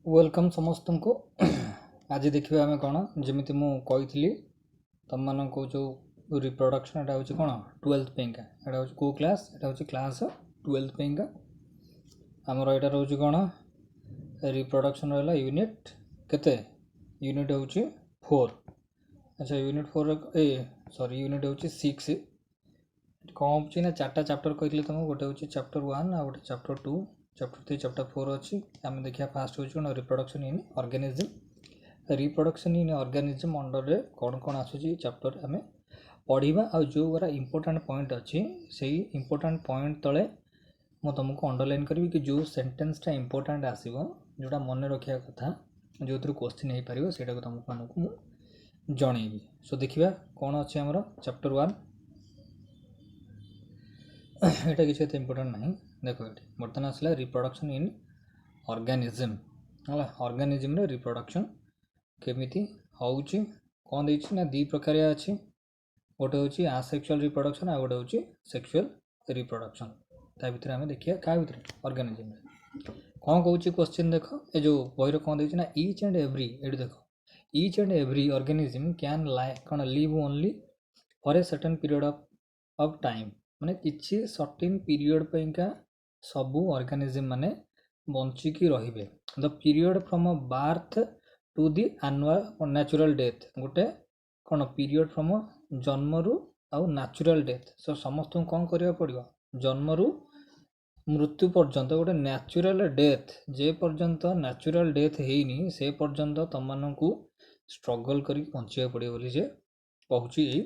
Welcome समस्त को। आज देखिए आम कौन जमी मुझे तुम मान जो रिप्रोडक्शन एटा हूँ कौन 12th पेका एटा हूँ कौ क्लास एटा हूँ क्लास 12th पेका आमर यहाँ रोचे कौन रिप्रोडक्शन रहा यूनिट केते यूनिट हूँ 4। अच्छा यूनिट 4 ए सॉरी यूनिट हूँ 6 कौन हो ना 4टा चैप्टर कहते तुमको गोटे हूँ चैप्टर 1 आ गोटे चैप्टर 2 चैप्टर 3 चैप्टर 4 अच्छी आम देखिए फास्ट हूँ कौन reproduction in organism reproduction in organism under रे कौन कौन आसूची चैप्टर आम पढ़ा आ जो गुरा इंपोर्टेंट पॉइंट अच्छी से इंपोर्टेंट पॉइंट तले मैं तुमको अंडरलाइन करी कि जो सेंटेंसटा इंपोर्टेंट आसो जोटा मन रखा कथा जो क्वेश्चन हो पार से तुमको जनइबी। सो देखिए कौन अच्छे आमर चैप्टर 1 यहाँ किसी इंपोर्टेंट ना देख ये बर्तमान आसला रिप्रोडक्शन इन ऑर्गेनिज्म है ऑर्गेनिज्म रिप्रोडक्शन केमिति होउची कौन देछि ना दी प्रकार अच्छी गोटे हूँ आसेक्सुअल रिप्रोडक्शन आ गोटे हूँ सेक्सुअल रिप्रोडक्शन ता भीतर आम देखिए क्या भीतर ऑर्गेनिज्म कौन कौन क्वेश्चन देख ए जो बही कौन देछि ना ईच एंड एवरी ये देख each and every organism can कौन live only for a certain period of time माने किछि सर्टेन पीरियड पैका सबू ऑर्गेनिज्म माने बंचिकी रहिबे the period from birth to the annual natural death गोटे कौन पीरियड फ्रॉम जन्मरू आउ नेचुरल डेथ सो समस्त कौन करिया पड़ियो जन्मरू मृत्यु पर्यंत गोटे नेचुरल डेथ जे पर्यंत नेचुरल डेथ हेनी से पर्यंत तुम मानू स्ट्रगल करी बंचिया पड़ियो बोली जे कहूची एई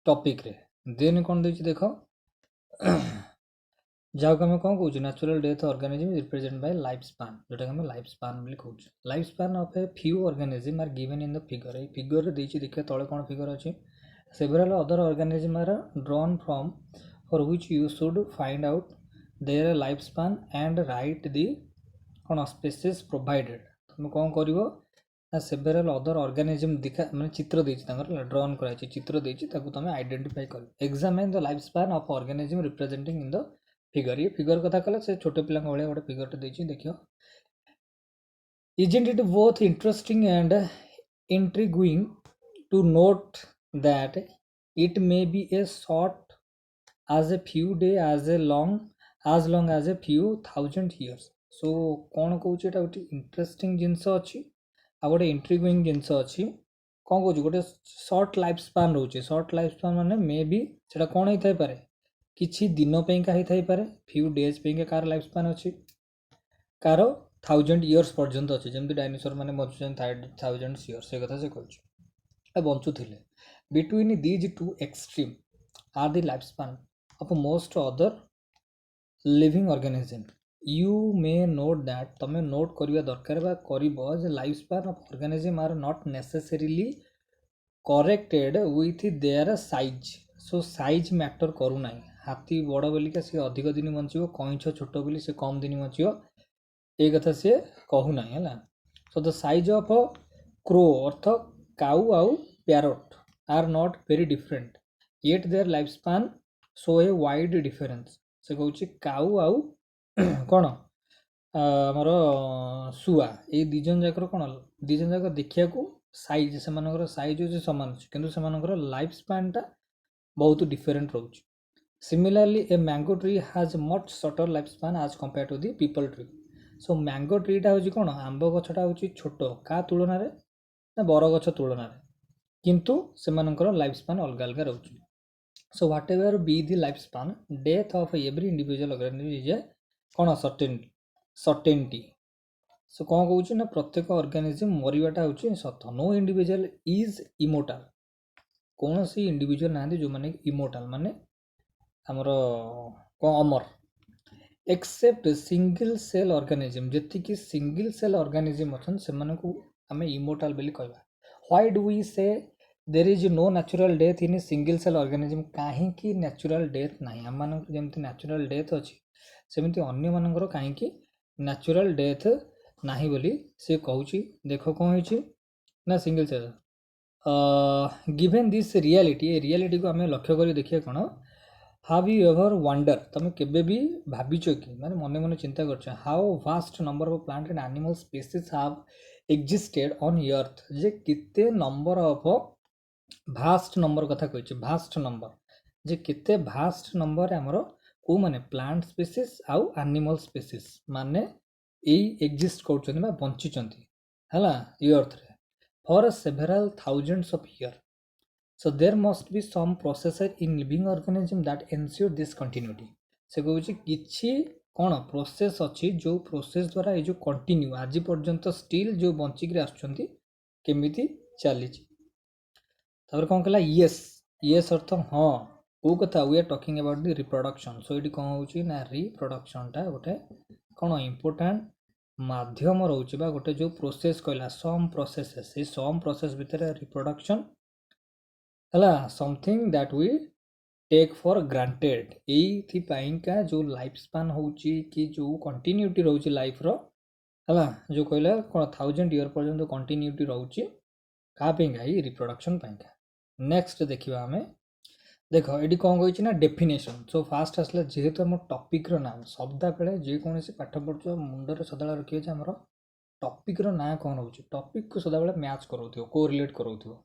टॉपिक रे। देन कौन देछि देखो जहाँ को आम कौन कौच natural death organism represent by life span जोटा आम लाइफ स्पान बोली कहूँ life span of a few organism are given in the figure ये फिगर देखिए देखिए तले कौन फिगर अच्छी several other organism are drawn from for which you should find out their life span and write the कौन species provided तुम कौन कर सेवेरल अदर ऑर्गेनिज्म दिखा मैंने चित्र देती ड्रॉन कराई चित्र देती तुम आइडेंटिफाई कर examine the life span of organism representing in the figure ये फिगर कथा कला से छोटे पिला भाई गोटे फिगर देखिए देखियो isn't it both interesting and intriguing to note that it may be a short as a few day as long as a few thousand years so कौन कौच गोटे इंटरेस्टिंग जिनस अच्छी आ गोटे इंट्रिग्यूइंग जिनस अच्छी कौन कौच गोटे शॉर्ट लाइफ स्पान रोचे शॉर्ट लाइफ स्पान माने may be सेटा कौन होता है पारे किछि दिन पेका होता है पारे फ्यू डेज पेका कार लाइफ स्पान अच्छी कार 1000 इयर्स पर्यंत अच्छे जमी डायनासोर मैंने बचुन 1000 इयर्स से कथा से कहूँ बंचुले between these two extreme are the life span of most other living organism you may note that तमें नोट करिया दरकार बा करिवो जे life span of organism are not necessarily corrected with their size so size matter करू नाही हाथी बड़ बोलिका से अधिक दिन बंचिबो कइंछ छोट बोली से कम दिन बंचिबो ए कथा से कहू नाही हला so the size of crow अर्थ काउ आउ parrot are not very different yet their life span so a wide difference से कौच काउ आउ कौन आमर शुआ ये दिजन जाक कौन दिजन जाक देखा सैज से सैज हो सामान अच्छे कितु से लाइफ स्पानटा बहुत डिफरेंट रोच similarly a mango tree has much shorter life span as compare to the peepal tree so mango ट्रीटा हूँ कौन आंब गछटा हूँ छोट क्या तुलन ना बर गछ तुलन किंतु से लाइफ स्पान अलग अलग रोचे so whatever be the lifespan death of every individual organism is a कौन certainty so कौन कहूँ ना प्रत्येक ऑर्गेनिज्म मरिवाटा हूँ सत नो इंडिविजुअल इज इमोर्टाल कौन सी इंडिविजुअल ना जो माने इमोर्टाल माने हमर कौन अमर एक्सेप्ट सिंगल सेल ऑर्गेनिज्म जी कि सिंगल सेल ऑर्गेनिज्म अच्छा से आम इमोर्टाल बोली कहवा why do we say there is no natural death in single cell organism कहीं नेचुरल डेथ ना आम मान जमी नेचुरल डेथ अच्छी सेमती अन्य मानकर कहीं नेचुरल डेथ ना बोली सी कहूँ देख कौन हो ना single cell given this reality को आम लक्ष्य कर देखिए कौन हाव यू एवर वंडर तुम केबे भी भाविच कि माने मने मने चिंता करछ how vast number of plant and animal species have existed on earth जे किते नंबर ऑफ भास्ट नंबर कथा कहछि भास्ट नंबर जे किते भास्ट नंबर हमरो को माने प्लांट स्पीसीज आउ एनिमल स्पीसीज माने ए एक्जिस्ट करछन बा बंची चंती हला अर्थ रे for सेveral thousands of years. So there must be some processor in living organism that ensure this continuity. से कहूँ किछि कौन प्रोसेस अच्छी जो प्रोसेस द्वारा ये जो कंटिन्यू आज पर्यंत स्टिल जो बंचिक आसुचंती केमिति चली तापर कौन कहला यस यस अर्थ हाँ को कथा we are talking about the reproduction so ये कौन होची ना रिप्रोडक्शन टा गोटे कौन इंपोर्टेंट माध्यम रोचे बा गोटे जो प्रोसेस कहला सम प्रोसेसेस से सम प्रोसेस भितर रिप्रोडक्शन हला something that we take for granted का जो लाइफ स्पान होची कि जो कंटिन्यूटी रोची लाइफ रो हला जो कहला कोन 1000 ईयर पर्यंत कंटिन्यूटी रोची का पेंगा ई रिप्रोडक्शन पेंगा नेक्स्ट देखिबा हमें देखो एडी कोन कहछि ना डेफिनेशन सो फास्ट आसला जेहेतु हम टॉपिक रो नाम शब्द बेले जे कोनसी पाठ पढछो मुंडर सदाला रखिए जे हमरो टॉपिक रो ना कोन होछि टॉपिक को सदा बेले मैच करौथियो कोरिलेट करौथियो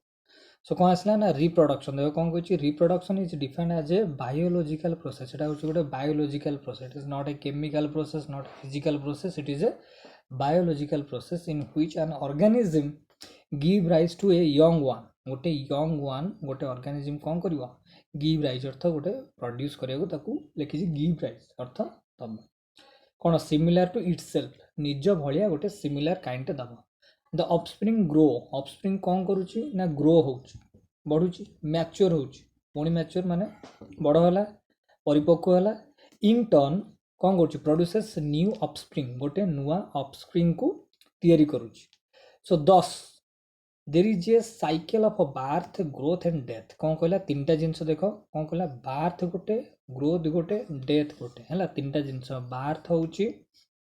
सो कौन आसला ना रिप्रोडक्शन देखो कौन कहछि reproduction is defined as a biological process एटा होछि गोटे biological process it is not a chemical process not physical process it is a biological process in which an organism give rise to a young one गोटे ऑर्गेनिज्म कौन करिवो give rise अर्थ गोटे produce करिया ताकू लिखिछि गिव राइज अर्थ तब कौन similar to itself निज भलिया गोटे सिमिलर काइंड दबो द ऑफस्प्रिंग ग्रो ऑफस्प्रिंग कौन करुची ना ग्रो होची बढ़ुची मैच्योर होची पुणी मैच्योर माने बड़ होला परिपक्व होला इन टर्न कौन करुची प्रोड्यूसेस न्यू ऑफस्प्रिंग गोटे नुआ ऑफस्प्रिंग को तैयारी करुची so this there is a cycle of birth growth and death कौन कहला तीनटा जिंस देखो कौन कहला बार्थ गोटे ग्रोथ गोटे डेथ गोटे हैला तीनटा जिंस बार्थ होची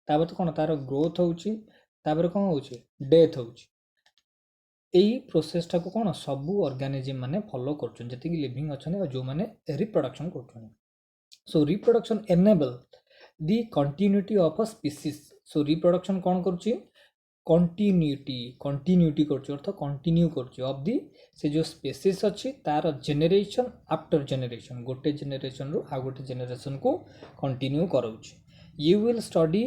ताबत कोन तार ग्रोथ होची तापर कौन होची डेथ होची एई प्रोसेस टा को कौन सबु ऑर्गेनिज्म माने फॉलो करछन जति कि लिविंग अछन और जो माने रिप्रोडक्शन करछन so reproduction enable the continuity of a species so reproduction कौन करछि कंटिन्यूटी करछि अर्थ कंटिन्यू करछि ऑफ द से जो स्पीसीज अछि तार जनरेशन आफ्टर जनरेशन गोटे जनरेशन रो आ गोटे जनरेशन को कंटिन्यू करउछि यू विल स्टडी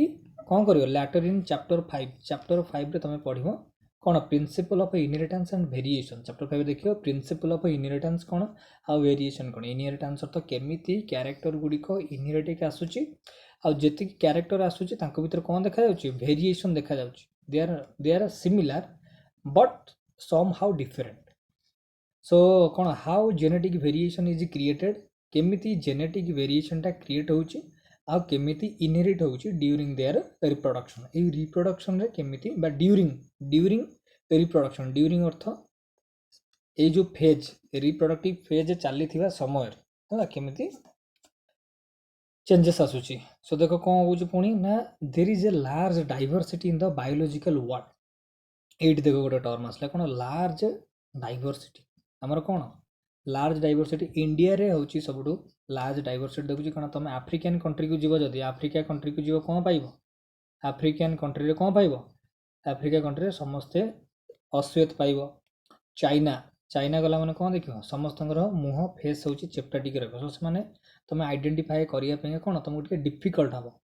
कौन करियो लैटर इन चैप्टर 5 रे तमे पढिबो कौन principle of inheritance and variation chapter 5 देखियो प्रिंसिपल ऑफ इनहेरिटेंस कौन आ वेरिएशन कौन इनहेरिटेंस अर्थ केमिति कैरेक्टर गुडी को इनहेरिट आसुची आ जेति कैरेक्टर आसुची तांको भीतर कौन देखा जाउची वेरिएशन देखा जाउची they are similar but somehow different so कौन how genetic variation is created केमिति जेनेटिक वेरिएशन टा क्रिएट होउची आ केमिति इनहेरिट होउची ड्यूरिंग देयर रिप्रोडक्शन ए रिप्रोडक्शन रे केमिति बा ड्यूरिंग रिप्रोडक्शन ड्यूरिंग अर्थ ए जो फेज रिप्रोडक्टिव फेज चली थिबा समय हला केमिति चेंजेस आसुची सो देखो कोन होउची पुनी ना there is a large diversity in the biological world एट देखो गोटे टर्म आसला कोन लार्ज डाइवर्सिटी हमर कोन लार्ज डाइवर्सिटी इंडिया रे होची सबडू लार्ज डाइवर्सिटी देखुची कारण तुम आफ्रिकन कंट्री को जीव जदि आफ्रिका कंट्री को जीव कौन पाइब आफ्रिकन कंट्री रे कौन पाइब आफ्रिका कंट्री रे समस्ते अश्वेत पाइब चाइना गला माने कौन देखियो समस्त मुह फेस होची चेप्टा टिके रखो से माने तुम आइडेंटिफाई करिया पे कोन तुमको टिके डिफिकल्ट हबो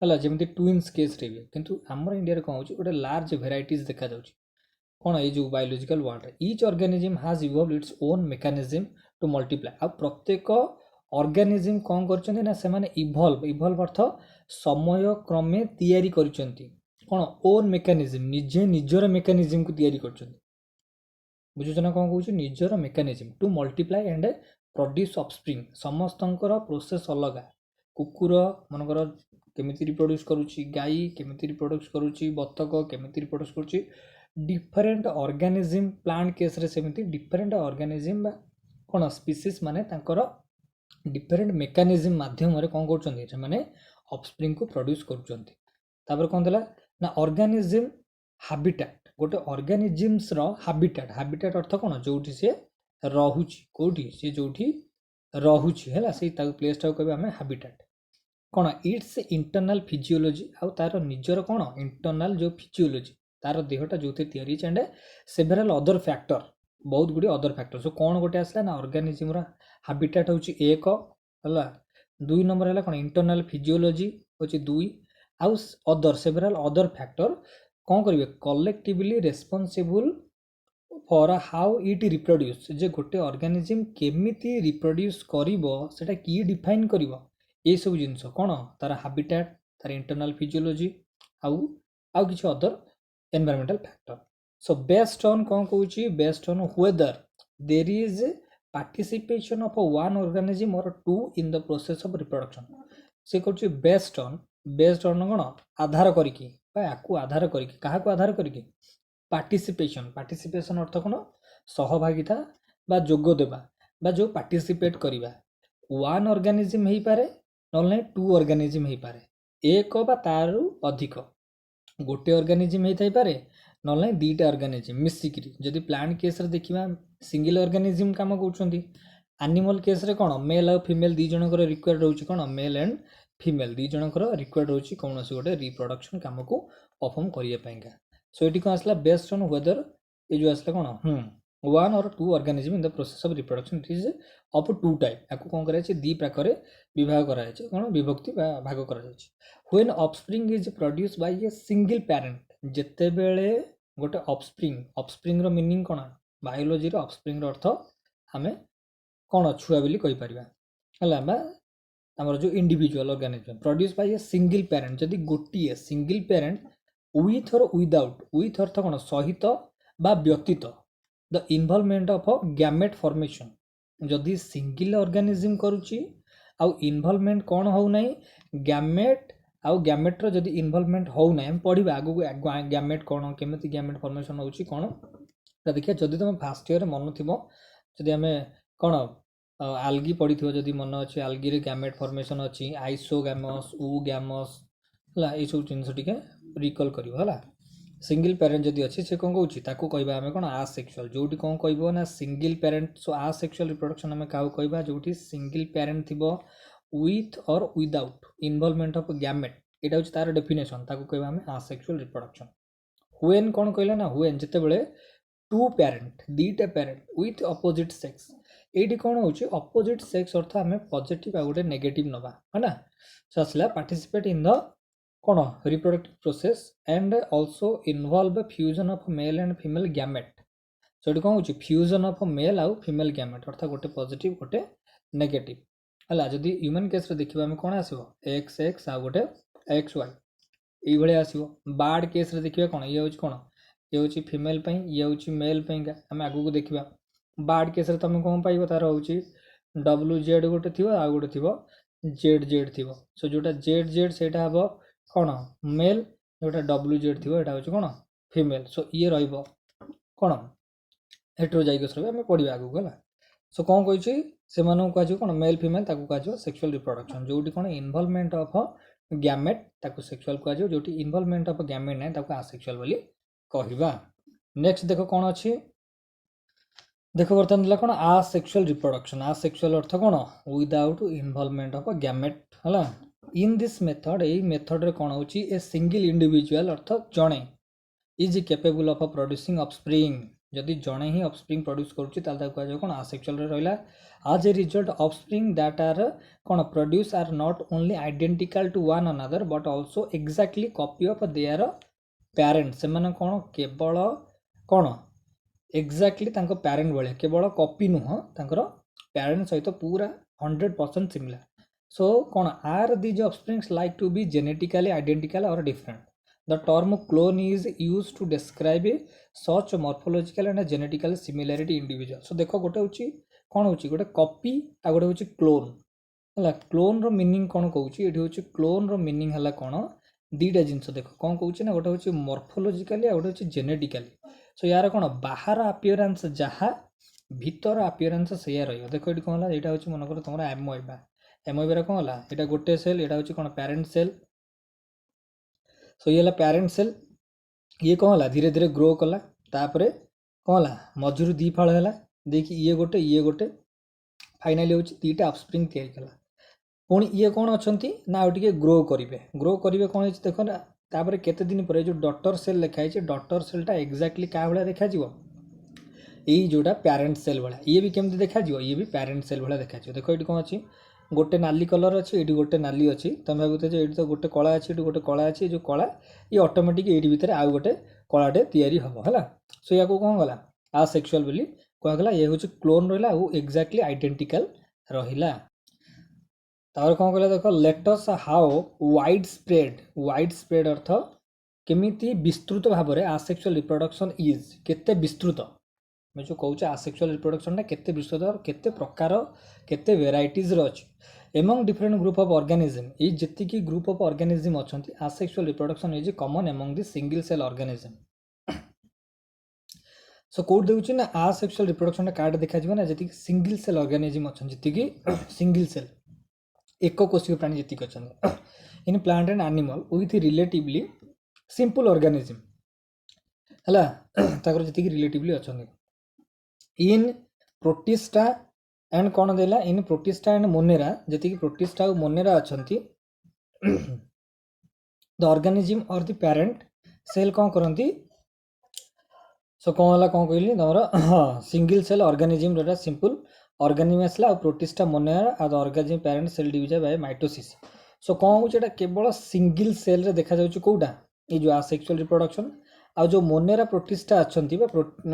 हला जेमति ट्विन्स केस रे किंतु हमर इंडिया रे कोन होची गोटे लार्ज वेराइटीज देखा जाउची कौन ये जो biological world each organism has evolve its own mechanism to multiply आ प्रत्येक ऑर्गेनिज्म कौन करछन्ती ना से माने इवॉल्व अर्थ समय क्रमे तैयारी करछन्ती कौन ओन मेकानिज्म निजे निजर मेकानिज्म को तैयारी करछन्ती बुझुछना कौन कहूची निजर mechanism to multiply and produce offspring समस्तंकर प्रोसेस अलग कुकुर मनकर केमिति रिप्रोड्यूस करूची गाई केमिति रिप्रोड्यूस करूची बतक केमिति रिप्रोड्यूस करूची डिफरेंट ऑर्गेनिज्म प्लांट केस रे सेमिति डिफरेंट ऑर्गेनिज्म कौन स्पीसीज माने तांकर डिफरेंट मेकानिज्म माध्यम रे कौन करछन्ती से माने ऑफस्प्रिंग को प्रोड्यूस करछन्ती तापर कौन देला ना ऑर्गेनिज्म हैबिटेट गोटे ऑर्गेनिज्म्स रो हैबिटेट अर्थ कौन जोठी से रहुची कोठी से जोठी रहुछि हैला से प्लेसटा कहबे आमे हैबिटेट कौन इट्स इंटरनल फिजियोलोजी आउ तार निजर कौन इंटरनल जो फिजियोलोजी तार देहटा जो तैयारी एंड सेभराल अदर फैक्टर बहुत गुडी अदर फैक्टर सो कौन गोटे आसला ना ऑर्गेनिज्म रा हैबिटेट होची एक हला दुई नंबर है कौन इंटरनल फिजियोलोजी होची दुई आउ अदर सेभराल अदर फैक्टर कौन करिवे collectively responsible for how it reproduce जे गोटे ऑर्गेनिज्म केमिति रिप्रोड्यूस करिवो सेटा की डिफाइन करिवो ये सब जिनस कौन तार हैबिटेट तार इंटरनल फिजियोलोजी आउ आउ किछि other environmental factor so based on कौन कहूची based on whether there is participation of one organism or two in the process of reproduction से कहूची बेस्ड ऑन कौन आधार करिकी याकू आधार करिकी काहाकू आधार करिकी पार्टिसिपेशन अर्थ कौन सहभागिता बा जोग देबा बा जो पार्टिसिपेट करिबा वन ऑर्गेनिज्म हेई पारे नले टू ऑर्गेनिज्म हेई पारे एक बा तारु अधिक गोटे ऑर्गेनिज्म हेई थाई पारे नले दीटा ऑर्गेनिज्म मिसिकरी जदि प्लांट केस रे देखिबा सिंगल ऑर्गेनिज्म काम करूछंती एनिमल केस रे कोन मेल और फीमेल दी जनकर रिक्वायर्ड रहउची कोन मेल एंड फीमेल दी जनकर रिक्वायर्ड रहउची कोनोसी गोटे रिप्रोडक्शन काम को परफॉर्म करिया पाएगा सो एटी को आसला बेस्ड ऑन वेदर ये जो आसला कोन one or two organism in the process of reproduction it is of two type याकू कोन करा छै दी प्रकार विभाग करा छै कोन विभक्ति भाग करा छै when offspring is produce by a single parent जते बेले गोटे ऑफस्प्रिंग रो मीनिंग कोन बायोलॉजी रो ऑफस्प्रिंग रो अर्थ हमें कोन छुआ बोली कहि परिबा हला बा हमर जो individual organism produce by a single parent जदि गोटी सिंगल पेरेंट विथ और विथ अर्थ कोन सहित बा व्यतीत the involvement of gamete formation जदि सिंगल ऑर्गेनिज्म करूची आउ इन्वॉल्वमेंट कौन हो नहीं गैमेट आउ गैमेट रो जदि इन्वॉल्वमेंट हो नहीं हम पढ़िबा आगु गैमेट कौन केमिति गैमेट फॉर्मेशन होची कौन देखिए जदि तुम फर्स्ट ईयर मन थिबो जदि हमें कौन आल्गी पढ़ी थिबो जदि मन अछि आल्गी रे गैमेट फॉर्मेशन अछि आइसोगैमस गैमस हला ए सब जिंस टिके रिकॉल करिवो हला सिंगल पेरेंट जदि अच्छी से कौन कहूँ ताकू कहबा हमें कौन आसेक्सुअल जोटी कौन कहबो ना सिंगल पेरेंट सो आसेक्सुअल रिप्रोडक्शन हमें काउ कहबा जोटी सिंगल पेरेंट थिबो विथ और विदाउट इन्वॉल्वमेंट ऑफ गैमेट एटा होची तार डेफिनेशन ताकू कहबा हमें आसेक्सुअल रिप्रोडक्शन व्हेन कौन कहले ना व्हेन जते बेले टू पेरेंट दीटा पेरेंट विथ अपोजिट सेक्स एटी कौन होची अपोजिट सेक्स अर्थ हमें पॉजिटिव आ गोटे नेगेटिव नबा है ना सो असला पार्टिसिपेट इन द कौन reproductive process and also involve fusion of male and female gamete so ये कौन होची फ्यूजन ऑफ मेल आउ फीमेल गैमेट अर्थात गोटे पॉजिटिव गोटे नेगेटिव हला जदि ह्यूमन केस रे देखिबा हम कोन आसीबो एक्स एक्स आ गोटे एक्स वाई एई भले आसीबो बार्ड केस रे देखिबा कोन ये होची कोन ये होची फीमेल पई ये होची मेल पई का हम आगु को देखिबा बार्ड केस रे तुम कोन पाइबो तार होची डब्ल्यू जेड गोटे थिबो आ गोटे थिबो जेड जेड थिबो सो जोटा जेड जेड सेटा हबो कौन मेल जोटा डब्ल्यू जेड थी यहाँ हूँ कौन फीमेल सो ये रहा कौन हेटेरोजाइगस रही पढ़ा आगे है सो कौन कही से कौन मेल फीमेल कह सेक्सुअल रिप्रोडक्शन जो कौन इन्वॉल्वमेंट ऑफ गैमेट ताको सेक्सुअल कह जो इन्वॉल्वमेंट ऑफ गैमेट ना ताको आसेक्सुअल बोली कहवा नेक्स्ट देख कौन अच्छी देख बर्तमान कौन आसेक्सुअल रिप्रोडक्शन आसेक्सुअल अर्थ कौन विदाउट इन्वॉल्वमेंट ऑफ गैमेट है in this method a method रे कौन होची ए सिंगल इंडिविजुअल अर्थ जणे is capable of producing offspring जदि जणे ही ऑफस्प्रिंग प्रोड्यूस करूची ताल ताको कहजो कोन आसेक्सुअल रे रहला as a result offspring that are कोन produce are not only identical to one another but also exactly copy of their parents से माने कोन केवल कोन एग्जैक्टली तांको पेरेंट भले केवल कॉपी नुह तांकर पेरेंट सहित पूरा 100% सिमिलर so कौन are these offsprings like to be genetically identical or different the term clone is used to describe such morphological and genetical similarity individual so देखो गोटे होची कौन होची गोटे कॉपी आ गोटे होची क्लोन हला क्लोन रो मीनिंग कौन कहूची एठी होची क्लोन रो मीनिंग हला कौन दीटा जिंस देखो कौन कहूची ना गोटे होची मॉर्फोलॉजिकली आ गोटे होची जेनेटिकली सो यार कौन बाहर अपीयरेंस जहा भीतर अपीयरेंस सेया रहियो देखो एठी कौन हला एटा होची मन कर तमरा एमोइबा एमोइबा कौन हला एटा गोटे सेल एटा होची कौन पेरेंट सेल सो ये हला पेरेंट सेल ये कौन हला धीरे धीरे ग्रो कला तापरे कौन हला मझुरु दी फाळ हला देखि ये गोटे फाइनाली हूँ दीटा ऑफस्प्रिंग तैयारी कला पुणी ये कौन अच्छा ना आउ टे ग्रो करेंगे कौन है देख ना तापर केते दिन पर जो डॉटर सेल लिखाई डॉटर सेलटा एक्जाक्टली क्या भाया देखा यही जोटा प्यारेंट सेल भाया ये भी केमती देखा ये भी प्यारेंट सेल भाया देखा देख ये कौन अच्छी गोटे नाली कलर अच्छी ये गोटे नाली अच्छी तुम भावुथ ये तो गोटे कला अच्छी ये गोटे कला अच्छी जो कला ये ऑटोमेटिक ये भितर आउ गोटे कलाटे तैयारी हम है सो या कौन गला आ सेक्सुअल बोली कहगला ये हूँ क्लोन रहा एक्जाक्टली आइडेंटिकल रहा तार कौन कहला देख लेटस हाउ वाइड स्प्रेड अर्थ केमिति विस्तृत भाव में आसेक्सुअल रिप्रोडक्शन इज केते विस्तृत मैं जो कहूँ आसेक्सुअल रिप्रोडक्शन केते विस्तृत और केते प्रकार केते वेराइटीज अच्छी among different group of organism ये जितकी ग्रुप ऑफ ऑर्गेनिज्म अच्छा asexual reproduction is common among the single cell organism so कोड देउछि ना आसेक्सुअल रिप्रोडक्शन कार्ड देखा ना जी सिंगल सेल ऑर्गेनिज्म अच्छा जी सिंगल सेल एक कोशिक प्राणी जी अच्छा in plant and animal with relatively simple organism है जी रिलेटिवली अच्छा इन प्रोटिस्टा एंड कौन देला इन प्रोटिस्टा एंड मोनेरा जी प्रोटिस्टा और मोनेरा अच्छा the organism or the parent cell कौन करती सो कौन है कौन कहली तुम हाँ सिंगल सेल ऑर्गेनिज्म जोटा सिंपल ऑर्गेनिज्म आसला और Protista Monera or the organism parent cell division by mitosis so कौन हो केवल सिंगल सेल रे देखा जाउछि कोउटा ये जो आसेक्सुअल रिप्रोडक्शन आ जो मोनेरा प्रोटिस्टा अच्छी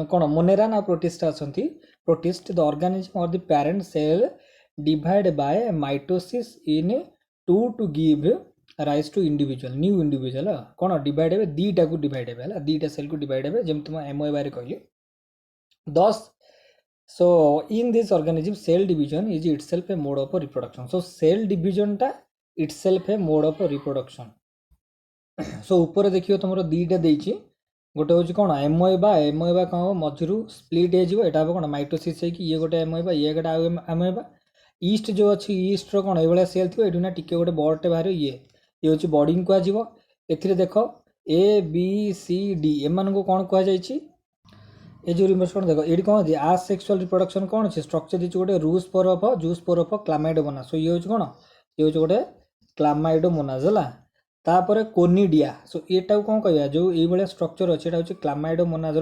कौन मोनेरा ना प्रोटिस्टा अच्छी Protist the organism or the parent cell divide by mitosis into give rise to individual new individual कौन डिवाइड हे दीटा को डिवाइड हे दीटा सेल को डिवाइड हे जमी तुम एमओ बारे कहली 10 so in this organism cell division is itself a mode of reproduction so cell division टा itself a mode of reproduction so ऊपर देखियो तुम दीटा देछि गोटे हूँ कौन एमओएबा कौन मझरू स्प्लीट हो कौन माइटोसिस ये गोटे एमओएबा ये गोटे एमओएबा ईस्ट जो अच्छी ईस्ट रो कौन ये सेल थी ये ना टिके गोटे बर्डटे बाहर ये हूँ बॉडिंग कह ए देख A B C D M को कौन कहुई ये जो रिमर्स कौन देख ये कौन है आसेक्सुअल रिप्रोडक्शन कौन अच्छे स्ट्रक्चर दी गोटे जूस पोर ऑफ क्लामाइडोमोनास सो ये हूँ कौन ये हूँ गोटे क्लामाइडोमोनास है तापर कोनिडिया सो एटा कौन कह जो ये स्ट्रक्चर अच्छे हूँ क्लामाइडोमोनास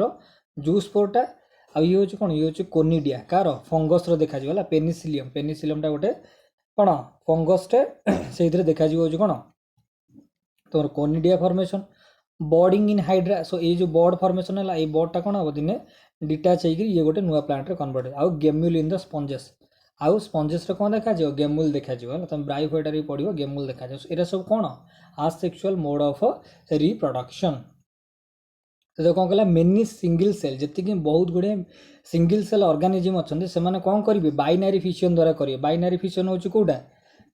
जूस पोरटा आ ये हूँ कौन ये हूँ कोनिडिया कार फंगस देखा पेनिसिलियम टा गोटे कौन फंगसटे से देखा कौन तुम conidia formation budding in Hydra so ये जो बॉड फॉर्मेशन है ये बॉडटा कौन हम दिने डिटाच होकर ये गोटे नुआ प्लांट कन्वर्ट आउ गेम्यूल इन द स्पंजेस आउ स्पंजेस कौन देखा गेमुल देखा तुम ब्राइफोएटा पढ़ो गेमुल देखा ये सब कौन आसेक्सुअल मोड ऑफ रिप्रोडक्शन तो कौन कहला मेनी सिंगल सेल जी बहुत गुड़े सिंगल सेल ऑर्गेनिज्म अच्छा से कौन करेंगे बाइनारी फिशन द्वारा करेंगे बाइनारी फिशन हूँ कौटा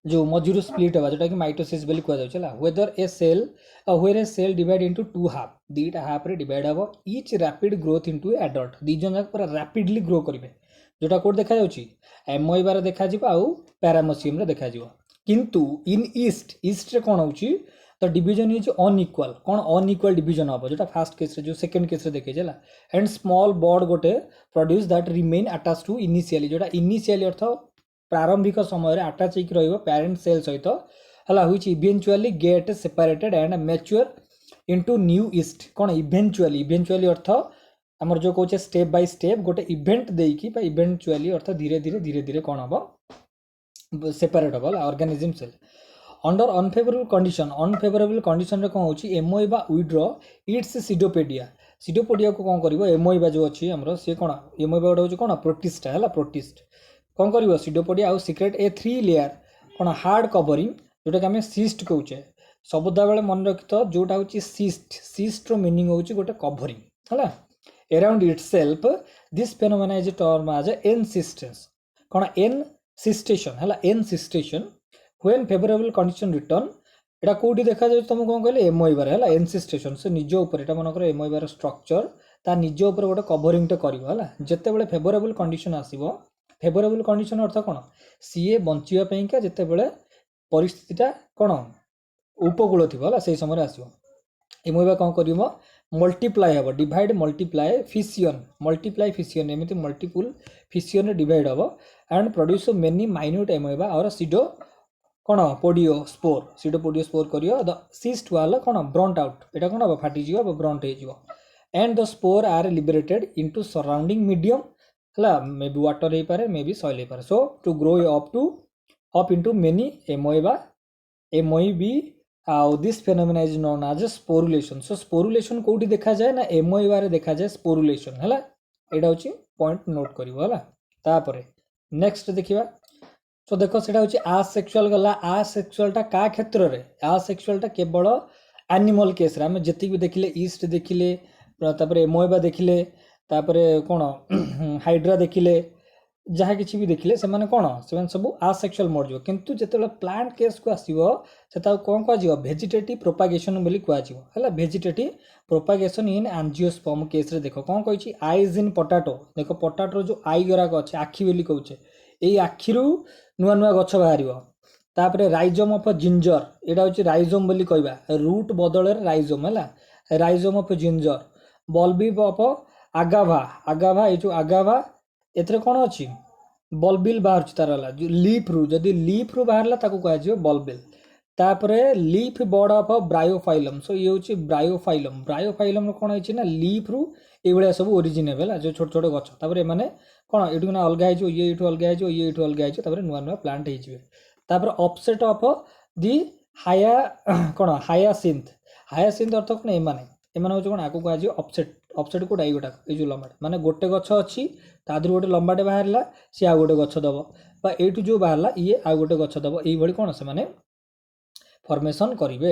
जो मझीरू स्प्लिट होगा जोटा कि माइटोसिस बोली कहुला whether a cell where a cell divide into two half दीटा हाफ रे डिवाइड हम each rapid growth into adult दी जन जाक पूरा रैपिडली ग्रो करेंगे जोटा कौट देखा एमओइबार देखा आउ पैरामोसियम रे देखा किंतु इन ईस्ट ईस्ट रे कौन होची द डिवीजन इज अनइक्वल कौन अनइक्वल डिवीजन हम जोटा फास्ट केस रे जो सेकंड केस रे देखे चला एंड स्मॉल बॉड गोटे produce that remain attach to initially जोटा इनिशियली अर्थ प्रारंभिक समय अटैच होकर पेरेंट सेल सहित है which eventually get separated and mature into new yeast कौन इवेंचुअली अर्थ आमर जो कहे स्टेप बाय स्टेप गोटे इवेंट देकी इवेंचुअली अर्थ धीरे धीरे धीरे धीरे कौन हम सेपरेट हम organism cell under unfavourable condition रे कौन होची एमोइबा विड्रॉ इट्स सीडोपोडिया को कौन करिवो एमोइबा जो अच्छी हमरो से कौन एमोइबा गोटे होची कौन प्रोटिस्ट है प्रोटिस्ट कौन कर सीडोपोडिया आउ सिक्रेट ए 3 लेयर कौन हार्ड कवरिंग जोटा कि आम सिस्ट कहे सबुदा बेले मन रखी तो जोटा हूँ सिस्ट मीनिंग हूँ गोटे कवरिंग है around itself this phenomena is term as encystance कौन एनसिस्टेशन है encystation when favourable condition return एटा कौटी देखा जाए तुम कौन कहले एमओइबार है एनसिस्टेशन से निज उपर मनकर एमओइबार स्ट्रक्चर ता निज उपर गोटे कवरिंगटे कर जिते बड़े फेवरेबल कंडीशन आसीबो फेवरेबल कंडीशन अर्थ कौन सीए बचापी जिते बड़े परिस्थितिटा कौन उपकूल थी से समय आसो एमोइबा कौन करिवो मल्टीप्लाई हम डिवाइड मल्टीप्लाई फिशियन एमती मल्टीपुल फिशियन डिवाइड हम एंड प्रोड्यूस मेनी माइन्यूट एमोइबा और सीडो कौन सीडोपोडियो स्पोर करियो द सीस्ट वाला कौन ब्रंट आउट एटा कौन हम फाटी जिवो ब्रंट हो and the spore are liberated into surrounding medium हला मे बी वाटर हे पारे मे बी सॉइल हे पारे so to grow up into many amoebae आउ this phenomena is known as sporulation so sporulation कोठी देखा जाए ना एमोइबा रे देखा जाए स्पोरुलेशन हला एटा होची पॉइंट नोट करिवो हला तापरे नेक्स्ट देखिबा सो देखो सेटा होची आसेक्सुअल गला आसेक्सुअल टा का क्षेत्र रे आसेक्सुअल टा केवल एनिमल केस रे हम जति भी देखिले ईस्ट देखिले तापरे एमोइबा देखिले तापरे कोन हाइड्रा देखिले जहाँ किसी भी देखिले से माने कोन से माने सब आसेक्सुअल मर जो किंतु जेतेले प्लांट केस को आसीबो सेता कोन को आजिवो वेजिटेटिव प्रोपागेशन बोली को आजिवो हला वेजिटेटिव प्रोपागेशन इन एंजियोस्पर्म केस रे देखो कोन कहछि आईज इन पोटैटो देखो पोटैटो जो आई गरा को अछि आखी बोली कहउछे एई आखिरु नुआ नुआ गछ बाहरिबो तापरे राइजोम ऑफ जिंजर एटा होछि राइजोम बोली कहबा रूट बदल रे राइजोम हला rhizome of ginger bulb of agave ए जो आगाभा एथरे कोन अछि बल्बिल बाहर तार हला जो लीफ रु जदी लीफ रु बाहरला ताको कहै जे बल्बिल तापरे लीफ बॉड ऑफ ब्रायोफाइलम सो ये होछि ब्रायोफाइलम कोन होछि ना लीफ रु ए भलिया सब ओरिजिन हेबला जो छोट छोट गछ तापरे माने कोन एठु ना अलगा हे जो ये एठु अलगा हे जो ये एठु अलगा हे जो तापरे नुवा नुवा प्लांट हे जिवे तापरे ऑफसेट ऑफ दी हायासिंथ अर्थ कोन ए माने होछि कोन आको कहै जे ऑफसेट को डाई गोटा ए जो लंबाटे माने गोटे गछ अछि तादर गोटे लंबाटे बाहरला सी आ गोटे गछ दबो बा एठु जो बाहरला ये आ गोटे गछ दबो एई भली कोन से माने फॉर्मेशन करिवे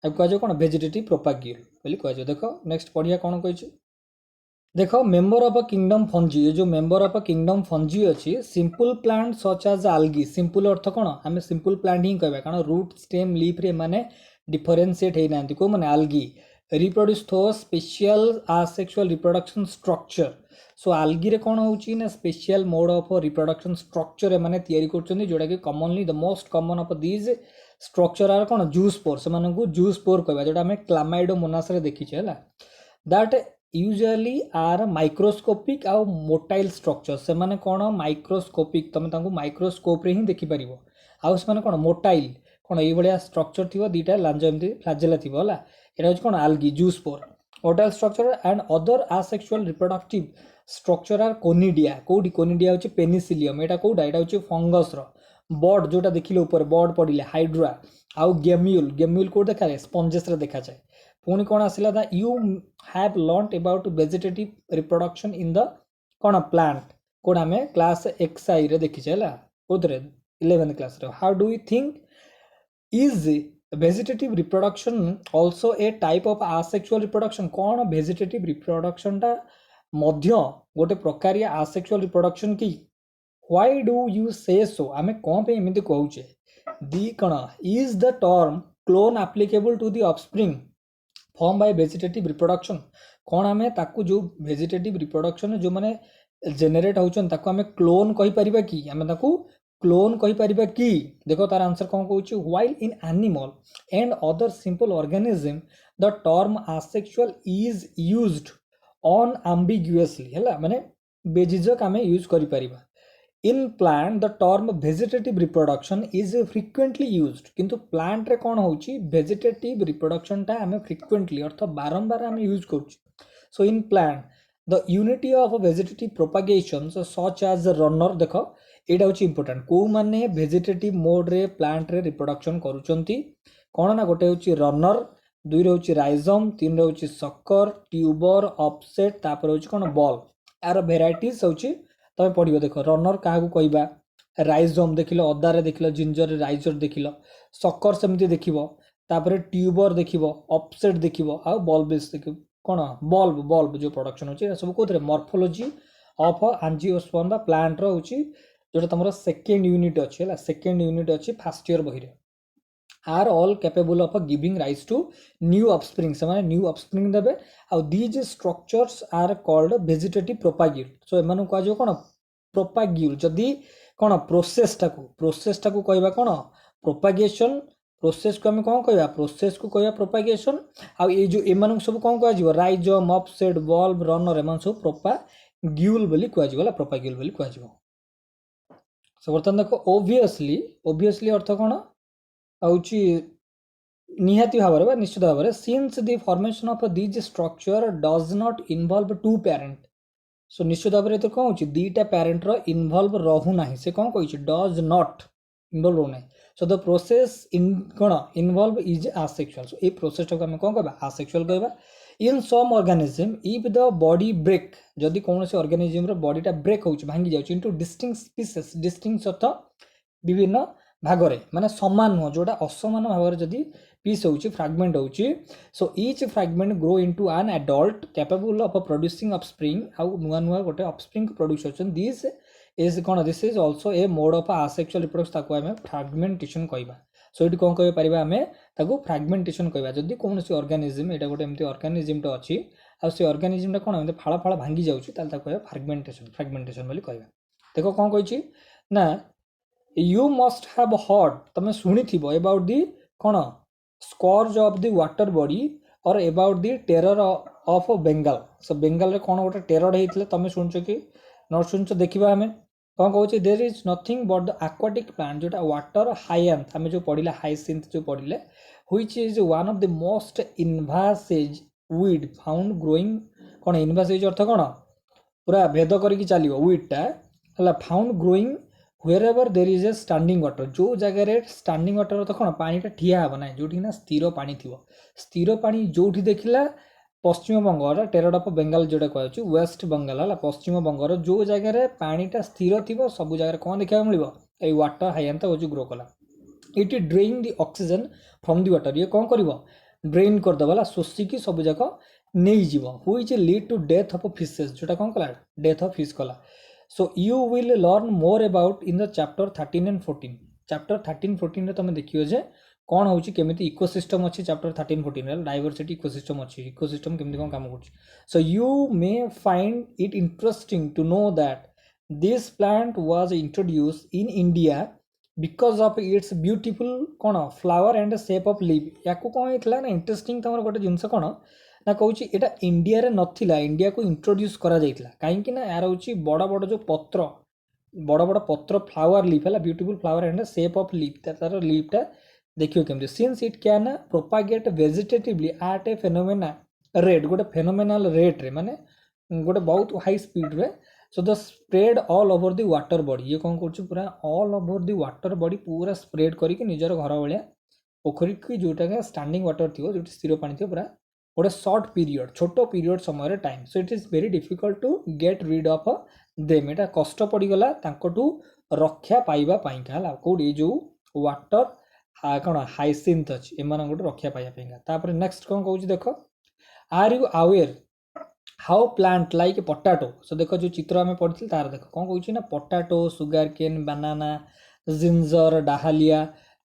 आ कहै जे कोन वेजिटेटिव प्रोपागेट बोली कहै जे देखो नेक्स्ट पढ़िया कोन कहै छै देखो मेंबर ऑफ किंगडम फंजी ये जो मेंबर ऑफ किंगडम फंजी अछि simple plant such as algae simple अर्थ कोन हमें सिंपल प्लांट ही कहबा कारण रूट स्टेम लीफ रे माने डिफरेंशिएट हे नांती को माने algae reproduce through special asexual reproduction structure so algae रे कोन होची ना special mode of reproduction structure माने तयारी करछन जोडा कि commonly the most common of these structure are कोन जूस्पोर से माने को जूस्पोर कहबा जोडा हमें क्लामाइडोमोनास रे देखि छला that usually are microscopic a motile structure से माने कोन माइक्रोस्कोपिक तमे तांको माइक्रोस्कोप रे ही देखि परिबो आ से माने कोन मोटाइल कोन एई बलिया स्ट्रक्चर थिबो दीटा लांजो एमती फ्लैजेला थिबो हला एटा होछ कोन algae zoospore motile structure and other asexual reproductive structure are conidia कोडी कोनिडिया होची पेनिसिलियम एटा कोडा एटा होची फंगस रो बॉड जोटा देखिले ऊपर बॉड पडिले हाइड्रा आउ गेम्यूल को देखा रे स्पंजेस रे देखा जाय पुणी कोन आसिला दा you have learned about vegetative reproduction in the cone plant कोडा में क्लास एक्सआई रे देखि छला कोदरे 11th क्लास रे how do you think is vegetative reproduction also a type of asexual reproduction कौन वेजिटेटिव रिप्रोडक्शन टा मध्य गोटे प्रकार asexual रिप्रोडक्शन की why do you say so आमे कौन पे एमिति कहउचे दी कण is the term clone applicable to the offspring formed by vegetative reproduction कौन आमे ताकू जो वेजिटेटिव रिप्रोडक्शन जो माने जेनरेट होचन ताकू आमे क्लोन कहि परिबा की आमे ताकू क्लोन कहि परिबा की देखो तार आंसर कौन कहउची while in animal and other simple organism the term asexual is used on ambiguously हैला माने बेझिझक आमे यूज करि परिबा in plant the term vegetative reproduction is frequently used किंतु प्लांट रे कौन होची vegetative reproduction टा आमे frequently अर्थ बारंबार आमे use करछु so in plant the unity of vegetative propagation such as runner देखो एटा होची इंपोर्टेंट को माने वेजिटेटिव मोड रे प्लांट रे रिप्रोडक्शन करूचंती कोन ना गोटे होची रनर दुई रे होची राइजोम तीन रे होची सकर ट्यूबर ऑफसेट तापर होची कोन बॉल यार वेराइटीज होची तमे पढिबो देखो रनर काहा को कहबा राइजोम देखिलो अदा रे देखिलो जिंजर रे राइजर देखिलो सकर सेमती देखिबो तापर ट्यूबर देखिबो ऑफसेट देखिबो आ बल्बिस देखिबो कोन बल्ब जो प्रोडक्शन होची सब कोथरे मॉर्फोलॉजी ऑफ एंजियोस्पर्म बा प्लांट रो होची जोटा तुम सेकेंड यूनिट अच्छे सेकेंड यूनिट अच्छी फर्स्ट ईयर बही are all capable of giving rise to new offspring से माने न्यू ऑफस्प्रिंग देबे आ these structures are called vegetative propagule so एमानु कह जो कोन प्रोपाग्यूल जदी कोन प्रोसेस टाकू कहबा कोन प्रोपागेशन प्रोसेस को आम कौन कह प्रोसेस को कह प्रोपागेशन आउ ये जो एम सब कौन कह राइजम अपसेट बल्ब रनर एम सब प्रोपाग्यूल बोली कह प्रोपाग्यूल बोली कह सो बर्तमान देख ओबियसली अर्थ कौन आउची निहाती भाव में निश्चित भाव में since the formation of these structure does not involve two parent so निश्चित भाव में कौन हो दीटा पेरेंट रो इन्वॉल्व रहू ना से कौन कही डज नॉट इन्वॉल्व रहू ना सो द प्रोसेस इन कौन इन्वॉल्व इज आसेक्सुअल सो ये प्रोसेस टाक आम कौन कह आसेक्सुअल कह in some organism if the body break जदि कौन से ऑर्गेनिज्म रो बॉडीटा ब्रेक हो भांगी जाउछ इनटू डिस्टिंक्ट स्पीसीज डिस्टिंक्ट अर्थ विभिन्न भागरे माने समान नुह जोटा असमान भाव जदि पीस होउची फ्रैगमेंट होउची so each fragment grow into an adult capable of producing offspring आउ नुआ नुआ गोटे ऑफस्प्रिंग प्रोड्यूस होचन दिस इज कौन this is also a mode of asexual reproduction ताको आमे फ्रैगमेंटेशन कहबा सो इट कौन कह पारिबा आमे ताको फ्रैगमेंटेशन कहबा जदि कौन से ऑर्गेनिज्म एटा गोटे एमती ऑर्गेनिज्म तो अछि आ से ऑर्गेनिज्म टा कौन एमती फाळा फाळा भांगी जाउची ताल ताको फ्रैगमेंटेशन बोली कहबा देखो कौन कहिची ना यू मस्ट हैव हर्ड तमे सुनी थिबो अबाउट दी कौन scourge of the water body और about the terror of Bengal so Bengal रे कौन गोटे टेरर हेइतले तमे सुनछो कि न सुनछो देखिबा हमें कौन कहूँ there is nothing but the aquatic plant जोटा वाटर हाइएंथ आम जो पढ़िले हाइसिंथ जो पढ़िले which is one of the most invasive weed found growing कौन इनवासिव अर्थ कौन पूरा भेद करके चलो वीडटा है found growing where ever there is a standing water जो जगह स्टैंडिंग वाटर तो कौन पानीटा ठिया हे ना जोटी ना स्थिर पानी थी स्थिर पानी जोटी देखला पश्चिम बंगर टेरर ऑफ बेंगल जोटा कहूँ वेस्ट बंगाल है पश्चिम बंगर जो जगह पानीटा स्थिर थी सब जगह कौन देखा मिले ये वाटर हाइएंथ हो ग्रो कला it drain the oxygen from the water ये कौन कर ड्रेन करदेला शोषिकी सब जाक नहीं जीव which lead to death of fishes जोटा कौन कला डेथ ऑफ फिश कला so you will learn more about in the chapter 13 एंड 14 चैप्टर 13 14 रे तुम देखियो जे कौन होची केमिति इकोसिस्टम अच्छी चैप्टर 13 14 रे डाइवर्सिटी इकोसिस्टम अच्छी इकोसिस्टम केमिति कौन काम करछि so you may find it interesting to know that this plant was introduced in India because of its beautiful कौन flower and shape of leaf या कौन होता ना इंटरेस्टिंग तुम गोटे जिनस कौन ना कहूँ यहाँ इंडिया रे नथिला इंडिया को इंट्रोड्यूस करा जाइतला कहीं ना यार हूँ बड़ बड़ जो पत्र बड़ बड़ पत्र फ्लावर लीफ है beautiful flower and shape of leaf तार लीफटा देखियो केमती since it can propagate vegetatively at a phenomena rate गोटे फेनोमेनाल रेट रे माने गोटे बहुत हाई स्पीड रे so the spread all over the water body ये कौन कर पूरा all over the water body पूरा स्प्रेड करके निजर घर भाया पोखरी की जोटा स्टैंडिंग वाटर थी जो स्थिर पानी थी पूरा गोटे सर्ट पीरियड छोट पीरियड समय time so it is very difficult to get rid of them एटा कष्ट पड़गला रक्षा पाइबा है कौटी जो वाटर कौन हाइसिंथ अच्छी एम गोटे रक्षा पाइबा नेक्स्ट कौन कहूँ देख are you aware how plant like potato so देख जो चित्र आम पढ़ी तार देख कौन कहूँ ना potato sugar cane banana ginger dahlia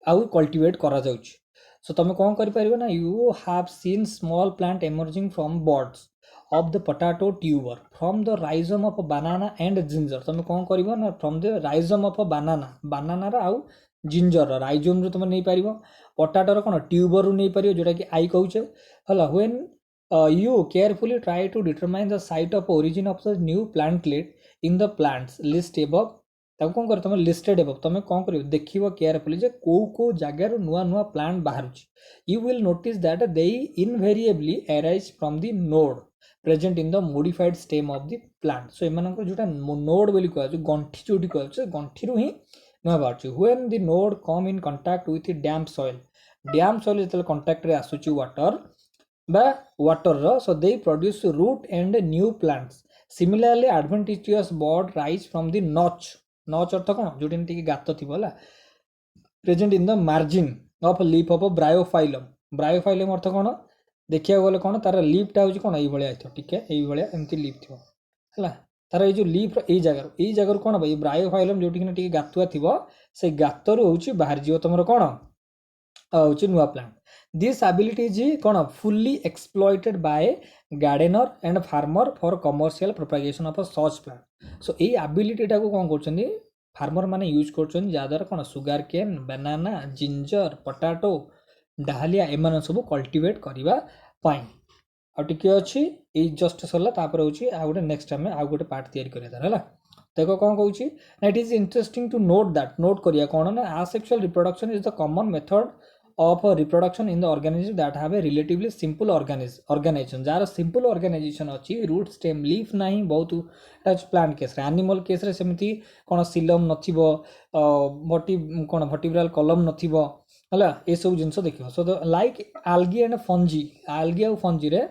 आउ कल्टिवेट करा जाउछि सो तुम कौन कर ना you have seen small plant emerging from buds of the potato tuber from the rhizome of banana and ginger तुम कौन कर ना from the rhizome of banana आउ जिंजर राइजोम रू तुम नहीं पार पोटाटोर कौन ट्यूबर रू नहीं पार जोटा कि आई कहूचे है when you carefully try to determine the site of origin of the new plantlet in the plants list above कौन कर तुम लिस्टेड एबव तुम कौन कर देखिए केयरफुली जे कौ जगार नुआ नुआ प्लांट बाहर you will notice that they invariably arise from the node present in the modified stem of the plant so एम जोटा नोड बोली कह गंठी जो कह गंठी ही नुआ बाहर when the node come in contact with damp soil जो कंटाक्ट रे आसुची वाटर बा वाटर रो so they produce root and new plants similarly advantageous bud rise from the notch अर्थ कौन जो गात थी present in the margin of leaf of Bryophyllum अर्थ कौन देखिया गले कौन तार लीफटा हूँ कौन ये टिके एमती लीफ थी है तार ये लीफ यही जगह कौन भाई ब्रायोफाइलम जो गातुआ थी से गातर हूँ बाहर जीव तुम कौन हूँ नुआ प्लांट दिस एबिलिटी इज कौन fully exploited bye gardener and farmer for commercial propagation of such plant so ये एबिलिटीटा को कौन कर फार्मर मैंने यूज कर जहाँद्वारा कौन सुगार केन बनाना जिंजर पोटाटो डालिया एम सब कल्टिवेट करने आउे अच्छी ये जस्ट सरला हूँ आ गए नेक्स्ट आम आउ गए पार्ट या देख कौन कौन ना it is interesting to note that note करिया कौन ना asexual reproduction is the common method of reproduction in the organism that have a relatively simple organization jar simple organization अच्छी root stem leaf नहीं बहुत टच प्लांट केस रे animal case रे सेमती कोन सिलम नथिबो भटी कोन vertebral column नथिबो हला ए सब जिंस देखियो so like algae and algae और fungi रे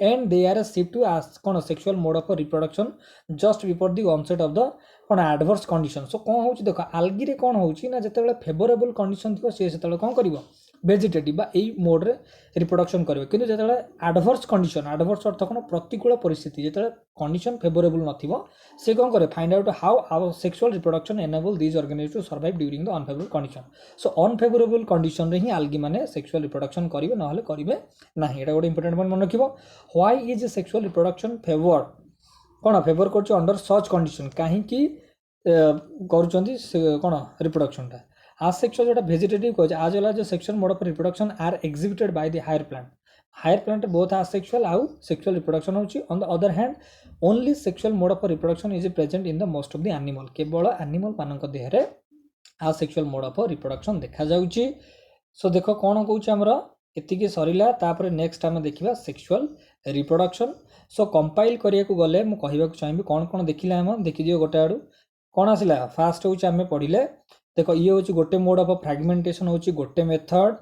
and they are shift to as cone sexual mode of reproduction just before the onset of the cone adverse condition सो कोन होची देखो algae रे कोन होची ना जते बेले फेवरेबल कंडीशन थिबो से सेते कोन करिवो भेजिटेटिव बा एई मोड रे रिप्रोडक्शन करिवो किंतु जते एडवर्स कंडीशन एडवर्स अर्थ कोन प्रतिकूल परिस्थिति जते कंडीशन फेवरेबल नथिबो से कोन करे find out how our sexual reproduction enable this organism to survive during the unfavourable condition so unfavourable condition रे ही algae माने सेक्सुअल रिप्रोडक्शन करिवे नहले करिवे नाही एटा गोटे इंपोर्टेंट पॉइंट मन रखिबो why is sexual reproduction favour कोन फेवर करछ अंडर सच कंडीशन काहे कि करूचंती कोन रिप्रोडक्शन टा asexual जोटा वेजिटेटिव कोज आज वाला जो sexual mode of reproduction are exhibited by the higher plant both asexual आउ सेक्सुअल रिप्रोडक्शन होची on the other hand only sexual mode of reproduction is present in the most of the animal केवल animal मानक देह रे asexual mode of reproduction देखा जाउची सो देखो कोन कहूची हमरो एतिकी सरीला तापर नेक्स्ट हम देखिबा सेक्सुअल रिप्रोडक्शन सो कंपाइल करिया को गले मु कहिबा को चाहिबी कोन कोन देखिला हम देखि दियो गोटे आडू कोन आसिला फास्ट होची हमें पढिले देखो ये हूँ गोटे मोड ऑफ फ्रैगमेंटेशन हूँ गोटे मेथड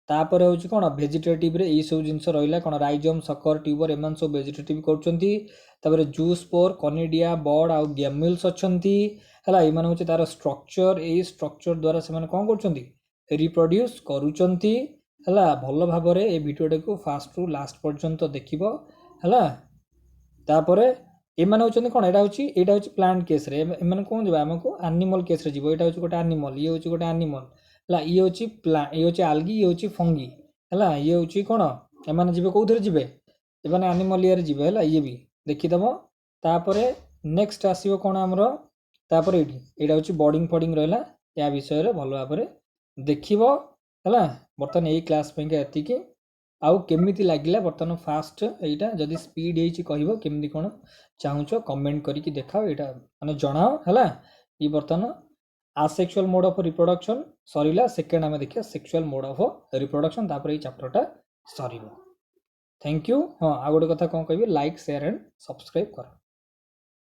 तापर हूँ कौन वेजिटेटिव रे सब जिनस रहा कौन राइजोम सकर ट्यूबर एम सब वेजिटेटिव कर जूस पोर कनिडिया बर्ड आउ गैम्यूल्स अच्छा है ये हूँ तार स्ट्रक्चर ये स्ट्रक्चर द्वारा से कौन कर रिप्रोड्यूस करुँच है भल भाव में ये भिडियो को फास्ट रु लास्ट पर्यंत देख है एमान होचंदी कोन एटा होची प्लांट केस रे एमान कोन जबा हमको एनिमल केस रे जीवो एटा होची गोटे एनिमल ये होची गोटे एनिमल हला ये होची प्लांट ये होची algae ये होची फंगी हला ये होची कोन एमान जीवे कोथरे जीवे एमान एनिमल ये रे जीवे हला ये भी देखि दबो तापरे नेक्स्ट आसीबो कोन हमरो तापरे एटा होची बॉडिंग फॉडिंग रहला या विषय रे भलो भाबरे देखिबो हला बर्तन एई क्लास पे के एतिकी आउ केमिति लागिला बर्तन फास्ट एटा जदी स्पीड हेची कहबो केमिति कोन चाहूचो कमेंट करिकी देखाओ एटा माने जणाओ हला ई बर्तन asexual mode of reproduction Sarila second हमें देखिया सेक्सुअल मोड ऑफ रिप्रोडक्शन तापर ई चैप्टरटा सरीबो थैंक यू हां आ गोटे कथा कोन कहबी लाइक शेयर एंड सब्सक्राइब करो।